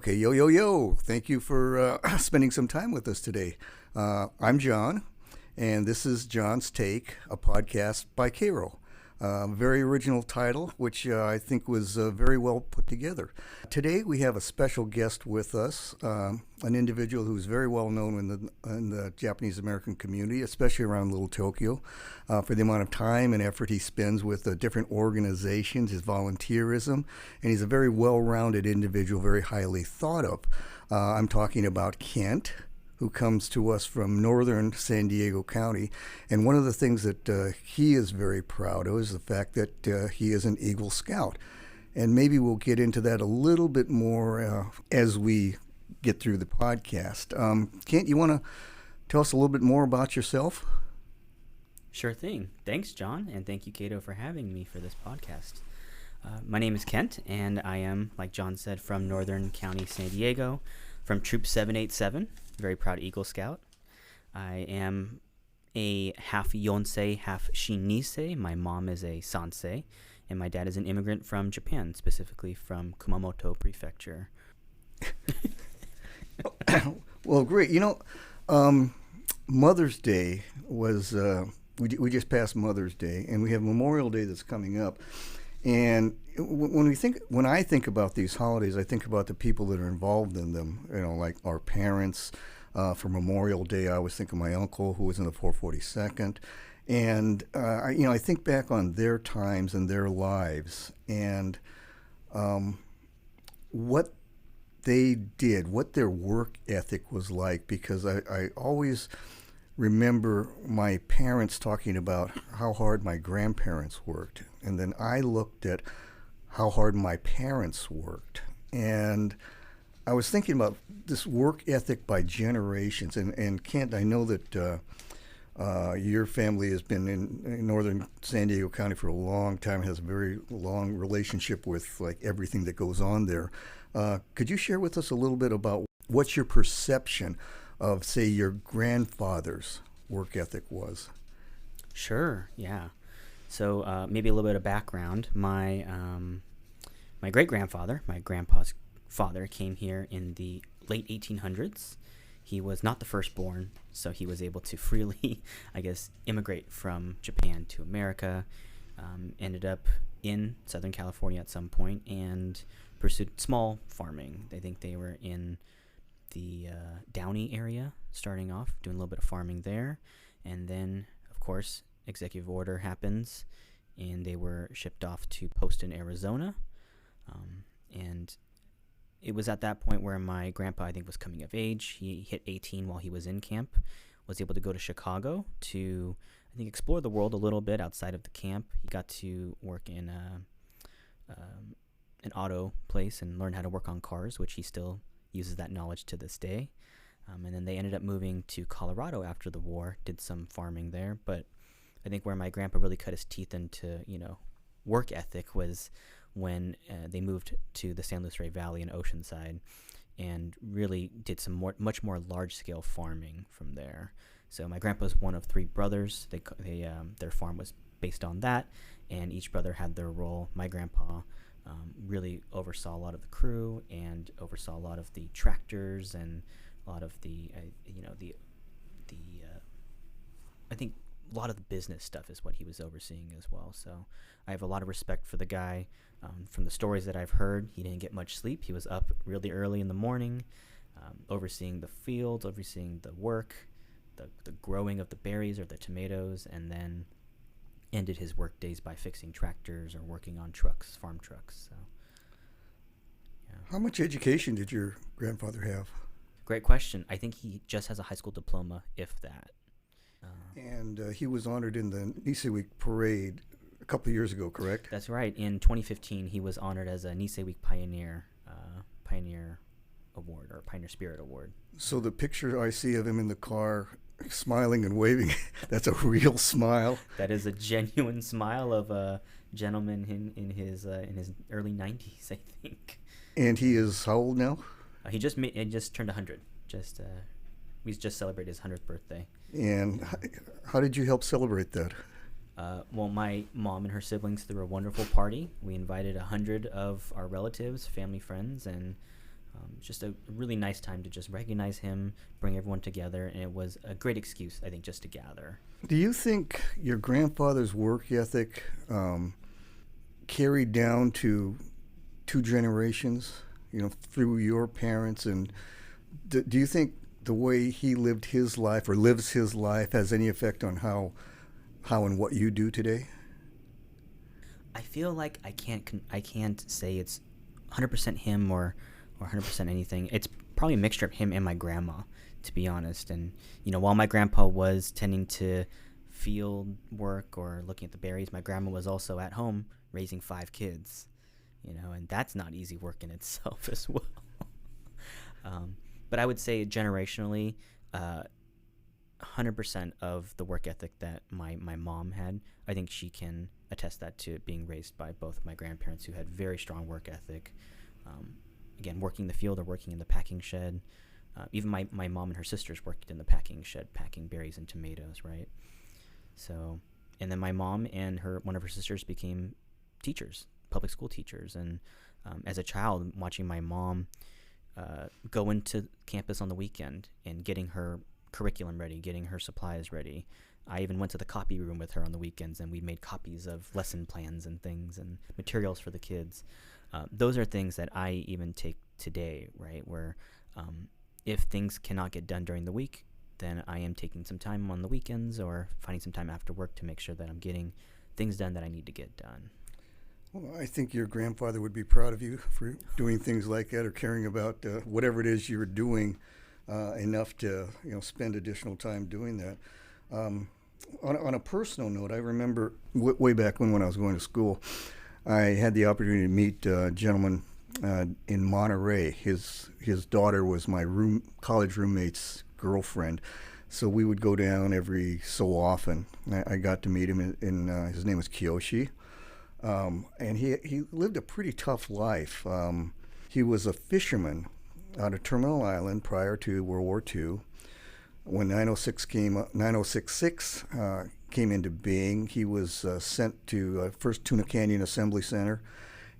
Okay, yo, yo, yo. Thank you for spending some time with us today. I'm John, and this is John's Take, a podcast by Cairo. Very original title, which I think was very well put together. Today we have a special guest with us, an individual who's very well known in the Japanese American community, especially around Little Tokyo, for the amount of time and effort he spends with different organizations, his volunteerism, and he's a very well-rounded individual, very highly thought of. I'm talking about Kent, who comes to us from northern San Diego County. And one of the things that he is very proud of is the fact that he is an Eagle Scout. And maybe we'll get into that a little bit more as we get through the podcast. Kent, you want to tell us a little bit more about yourself? Sure thing. Thanks, John, and thank you, Cato, for having me for this podcast. My name is Kent, and I am, like John said, from Northern County, San Diego, from Troop 787, very proud Eagle Scout. I am a half Yonsei, half Shinnisei. My mom is a Sansei, and my dad is an immigrant from Japan, specifically from Kumamoto Prefecture. Well, great. Mother's Day was, we just passed Mother's Day, and we have Memorial Day that's coming up. And when I think about these holidays, I think about the people that are involved in them. Like our parents. For Memorial Day, I always think of my uncle who was in the 442nd, and I think back on their times and their lives and what they did, what their work ethic was like. Because I always remember my parents talking about how hard my grandparents worked. And then I looked at how hard my parents worked. And I was thinking about this work ethic by generations. And Kent, I know that your family has been in northern San Diego County for a long time, has a very long relationship with like everything that goes on there. Could you share with us a little bit about what's your perception of, say, your grandfather's work ethic was? Sure, yeah. So maybe a little bit of background. My great-grandfather, my grandpa's father, came here in the late 1800s. He was not the firstborn, so he was able to freely, immigrate from Japan to America, ended up in Southern California at some point, and pursued small farming. I think they were in the Downey area, starting off, doing a little bit of farming there. And then, of course, executive order happens, and they were shipped off to Poston, Arizona. And it was at that point where my grandpa, I think, was coming of age. He hit 18 while he was in camp, was able to go to Chicago to, I think, explore the world a little bit outside of the camp. He got to work in an auto place and learn how to work on cars, which he still uses that knowledge to this day. And then they ended up moving to Colorado after the war, did some farming there. But I think where my grandpa really cut his teeth into, work ethic was when they moved to the San Luis Rey Valley in Oceanside and really did some much more large-scale farming from there. So my grandpa's one of three brothers. Their farm was based on that, and each brother had their role. My grandpa really oversaw a lot of the crew and oversaw a lot of the tractors and a lot of I think a lot of the business stuff is what he was overseeing as well. So I have a lot of respect for the guy. From the stories that I've heard, he didn't get much sleep. He was up really early in the morning, overseeing the fields, overseeing the work, the growing of the berries or the tomatoes, and then ended his work days by fixing tractors or working on trucks, farm trucks. So, yeah. How much education did your grandfather have? Great question. I think he just has a high school diploma, if that. And he was honored in the Nisei Week parade a couple of years ago, correct? That's right. In 2015, he was honored as a Nisei Week Pioneer Award or Pioneer Spirit Award. So the picture I see of him in the car smiling and waving, that's a real smile. That is a genuine smile of a gentleman in his early 90s, I think. And he is how old now? He just turned 100. We just celebrated his 100th birthday. And how did you help celebrate that? Well, my mom and her siblings threw a wonderful party. We invited 100 of our relatives, family, friends, and Just a really nice time to just recognize him, bring everyone together, and it was a great excuse, I think, just to gather. Do you think your grandfather's work ethic carried down to two generations, through your parents? And do you think the way he lived his life or lives his life has any effect on how and what you do today? I feel like I can't say it's 100% him or 100% anything. It's probably a mixture of him and my grandma, to be honest. And while my grandpa was tending to field work or looking at the berries, my grandma was also at home raising 5 kids. And that's not easy work in itself as well. But I would say generationally, 100% of the work ethic that my mom had, I think she can attest that to it being raised by both my grandparents who had very strong work ethic. Again, working the field or working in the packing shed. Even my mom and her sisters worked in the packing shed, packing berries and tomatoes, right? So, and then my mom and one of her sisters became teachers, public school teachers. And as a child, watching my mom go into campus on the weekend and getting her curriculum ready, getting her supplies ready. I even went to the copy room with her on the weekends, and we made copies of lesson plans and things and materials for the kids. Those are things that I even take today, right, where if things cannot get done during the week, then I am taking some time on the weekends or finding some time after work to make sure that I'm getting things done that I need to get done. Well, I think your grandfather would be proud of you for doing things like that or caring about whatever it is you're doing enough to spend additional time doing that. On a personal note, I remember way back when I was going to school, I had the opportunity to meet a gentleman in Monterey. His daughter was my college roommate's girlfriend, so we would go down every so often. I got to meet him, and his name was Kiyoshi. And he lived a pretty tough life. He was a fisherman out of Terminal Island prior to World War II. When 9066 came into being, he was sent to first Tuna Canyon Assembly Center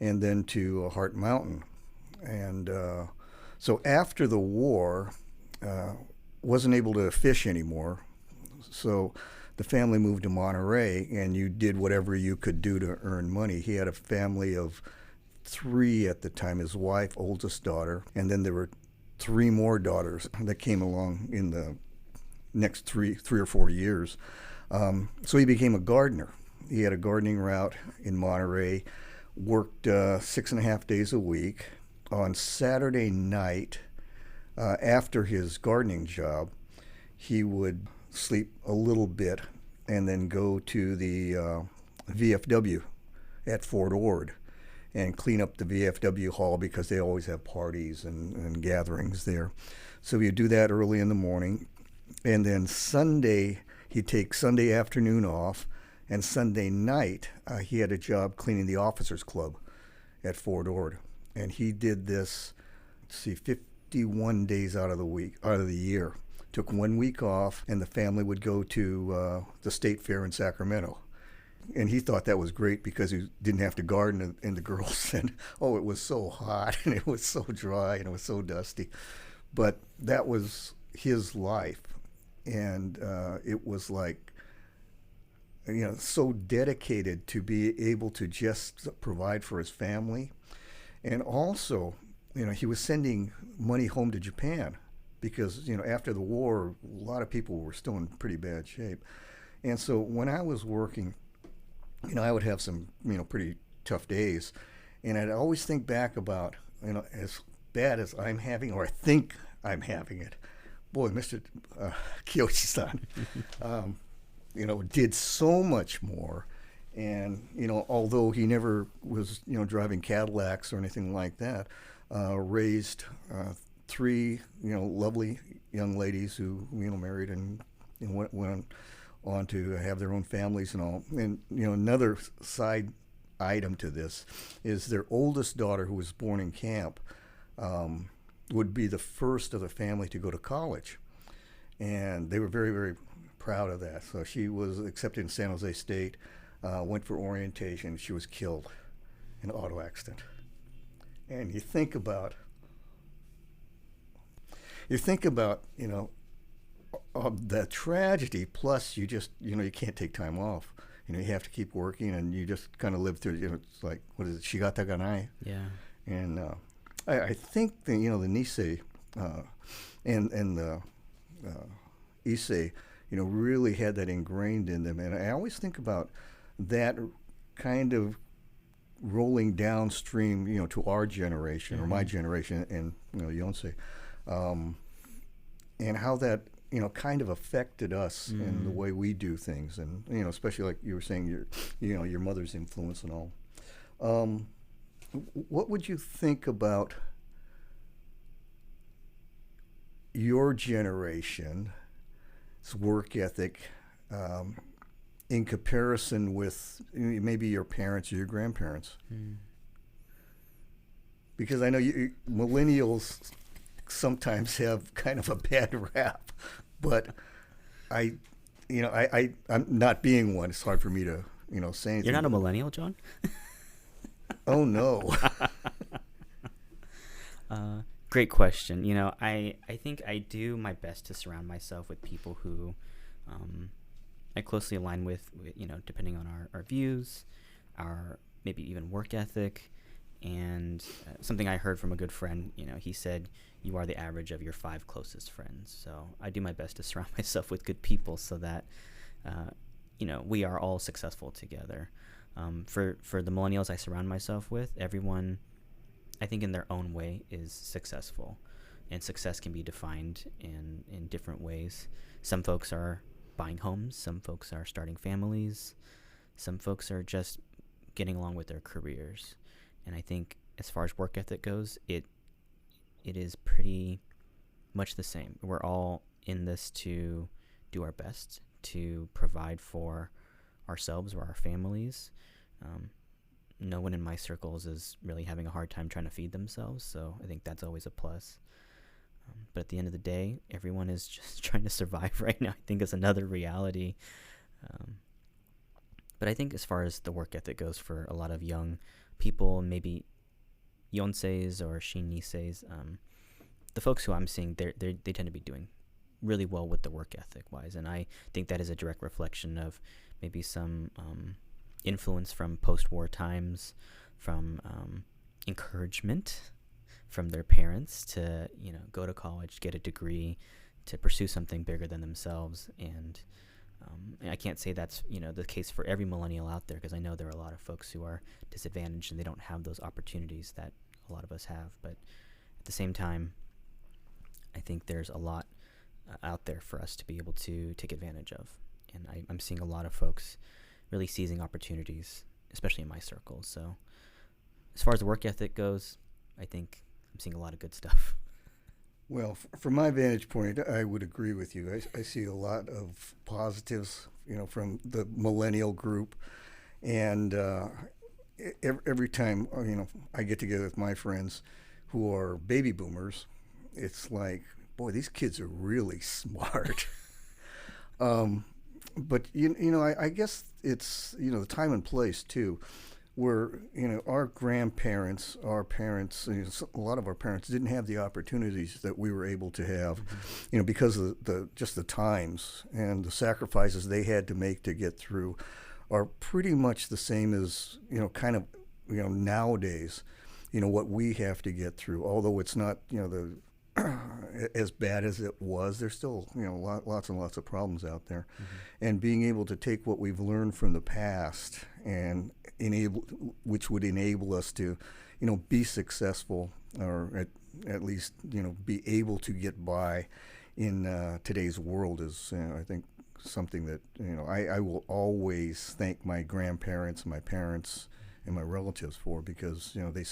and then to Heart Mountain. And so after the war, wasn't able to fish anymore. So the family moved to Monterey, and you did whatever you could do to earn money. He had a family of 3 at the time, his wife, oldest daughter, and then there were 3 more daughters that came along in the next 3 or 4 years. So he became a gardener. He had a gardening route in Monterey, worked 6.5 days a week. On Saturday night, after his gardening job, he would sleep a little bit and then go to the VFW at Fort Ord and clean up the VFW hall because they always have parties and gatherings there. So he'd do that early in the morning. And then Sunday, he'd take Sunday afternoon off. And Sunday night, he had a job cleaning the officers' club at Fort Ord. And he did this, 51 days out of the year. Took 1 week off, and the family would go to the state fair in Sacramento. And he thought that was great because he didn't have to garden, and the girls said, oh, it was so hot, and it was so dry, and it was so dusty. But that was his life, and it was like, so dedicated to be able to just provide for his family. And also, he was sending money home to Japan because, after the war, a lot of people were still in pretty bad shape. And so when I was working, I would have some, pretty tough days. And I'd always think back about, as bad as I'm having, or I think I'm having it, boy, Mr. Kiyoshi-san, did so much more. And, although he never was, driving Cadillacs or anything like that, raised 3, lovely young ladies who, married and went on to have their own families and all. And, another side item to this is their oldest daughter, who was born in camp, would be the first of the family to go to college. And they were very, very proud of that. So she was accepted in San Jose State, went for orientation. She was killed in an auto accident. And you think about you think about, the tragedy, plus you just, you can't take time off. You have to keep working, and you just kind of live through, it's like, what is it, Shigata Ganai? Yeah. And I think the Nisei and the Issei, really had that ingrained in them. And I always think about that kind of rolling downstream, to our generation or my generation, and Yonsei, and how that kind of affected us in the way we do things, and especially like you were saying, your mother's influence and all. What would you think about your generation's work ethic in comparison with maybe your parents or your grandparents? Because I know millennials sometimes have kind of a bad rap, but I'm not being one. It's hard for me to say anything. You're not a millennial, John? Oh no. Great question. I think I do my best to surround myself with people who I closely align with, depending on our views, our maybe even work ethic. And something I heard from a good friend, he said, you are the average of your 5 closest friends. So I do my best to surround myself with good people so that, we are all successful together. For the millennials I surround myself with, everyone, I think in their own way, is successful. And success can be defined in different ways. Some folks are buying homes. Some folks are starting families. Some folks are just getting along with their careers. And I think as far as work ethic goes, it is pretty much the same. We're all in this to do our best to provide for ourselves or our families. No one in my circles is really having a hard time trying to feed themselves, so I think that's always a plus. But at the end of the day, everyone is just trying to survive right now. I think it's another reality. But I think as far as the work ethic goes for a lot of young people, maybe Yonseis or Shin-Niseis, the folks who I'm seeing, they tend to be doing really well with the work ethic wise, and I think that is a direct reflection of maybe some influence from post-war times, from encouragement from their parents to go to college, get a degree, to pursue something bigger than themselves. And I can't say that's the case for every millennial out there, because I know there are a lot of folks who are disadvantaged and they don't have those opportunities that a lot of us have. But at the same time, I think there's a lot out there for us to be able to take advantage of. And I'm seeing a lot of folks really seizing opportunities, especially in my circles. So as far as the work ethic goes, I think I'm seeing a lot of good stuff. Well, from my vantage point, I would agree with you. I see a lot of positives, from the millennial group. And every time, I get together with my friends who are baby boomers, it's like, boy, these kids are really smart. But, I guess it's, the time and place, too, where, our grandparents, our parents, a lot of our parents didn't have the opportunities that we were able to have, because of just the times and the sacrifices they had to make to get through are pretty much the same as, kind of, nowadays, what we have to get through. Although it's not, as bad as it was, there's still lots and lots of problems out there. And being able to take what we've learned from the past and which would enable us to be successful, or at least be able to get by in today's world is I think something that I will always thank my grandparents, my parents, and my relatives for, because they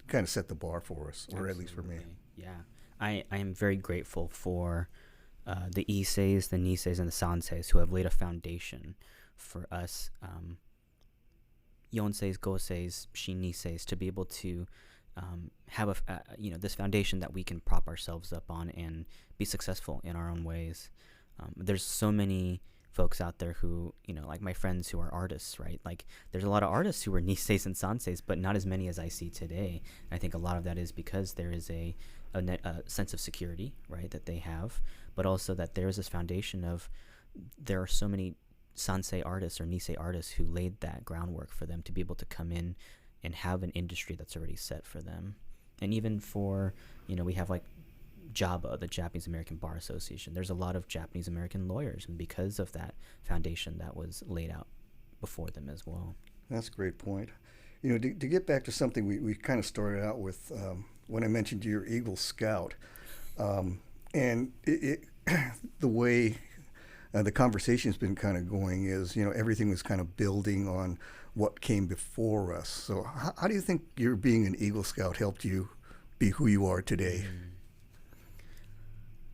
kind of set the bar for us, or at least for me. Yeah. I am very grateful for the Isseis, the Niseis, and the Sanseis who have laid a foundation for us, Yonseis, Goseis, Shin-Niseis, to be able to have this foundation that we can prop ourselves up on and be successful in our own ways. There's so many folks out there who, like my friends who are artists, right? Like there's a lot of artists who are Niseis and Sanseis, but not as many as I see today. And I think a lot of that is because there is a a sense of security, right, that they have, but also that there is this foundation of there are so many sansei artists or nisei artists who laid that groundwork for them to be able to come in and have an industry that's already set for them. And even for, we have like JABA, the Japanese American Bar Association. There's a lot of Japanese American lawyers, and because of that foundation that was laid out before them as well. That's a great point. To get back to something we kind of started out with when I mentioned you're Eagle Scout, and the way the conversation's been kind of going is, everything was kind of building on what came before us. So how do you think your being an Eagle Scout helped you be who you are today?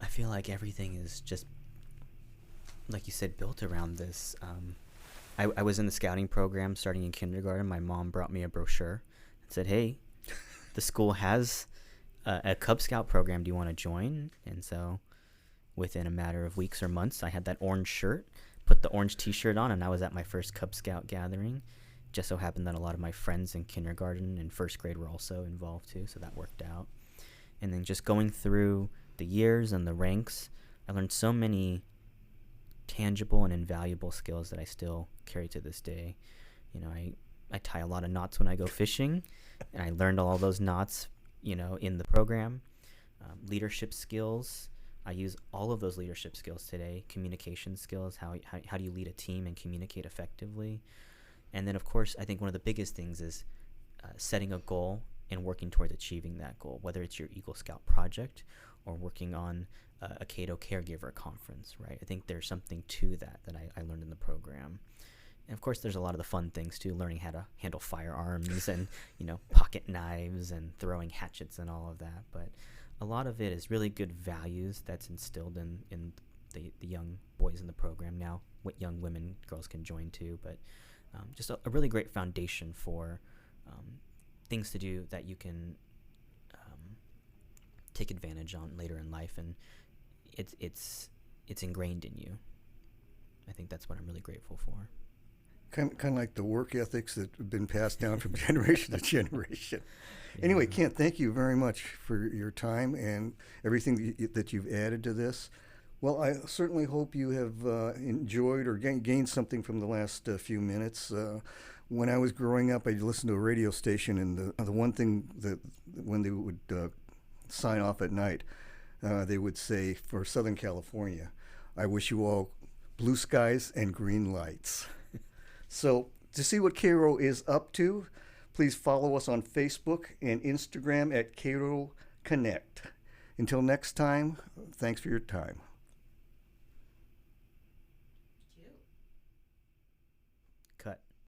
I feel like everything is just, like you said, built around this. I was in the scouting program starting in kindergarten. My mom brought me a brochure and said, hey, the school has a Cub Scout program. Do you want to join? And so within a matter of weeks or months, I had that orange shirt, put the orange T-shirt on, and I was at my first Cub Scout gathering. Just so happened that a lot of my friends in kindergarten and first grade were also involved too, so that worked out. And then just going through the years and the ranks, I learned so many tangible and invaluable skills that I still carry to this day. I tie a lot of knots when I go fishing, and I learned all those knots, in the program. Leadership skills, I use all of those leadership skills today. Communication skills, how do you lead a team and communicate effectively? And then, of course, I think one of the biggest things is setting a goal and working towards achieving that goal, whether it's your Eagle Scout project or working on a Cato Caregiver Conference, right? I think there's something to that I learned in the program. And, of course, there's a lot of the fun things, too, learning how to handle firearms and, pocket knives and throwing hatchets and all of that. But a lot of it is really good values that's instilled in the young boys in the program now. What young women, girls can join, too. But just a really great foundation for things to do that you can take advantage on later in life, and it's ingrained in you. I think that's what I'm really grateful for. Kind of like the work ethics that have been passed down from generation to generation. Yeah. Anyway, Kent, thank you very much for your time and everything that you've added to this. Well, I certainly hope you have enjoyed or gained something from the last few minutes. When I was growing up, I listened to a radio station, and the one thing that when they would sign off at night, they would say, for Southern California, I wish you all blue skies and green lights. So to see what Cairo is up to, please follow us on Facebook and Instagram at Cairo Connect. Until next time, thanks for your time.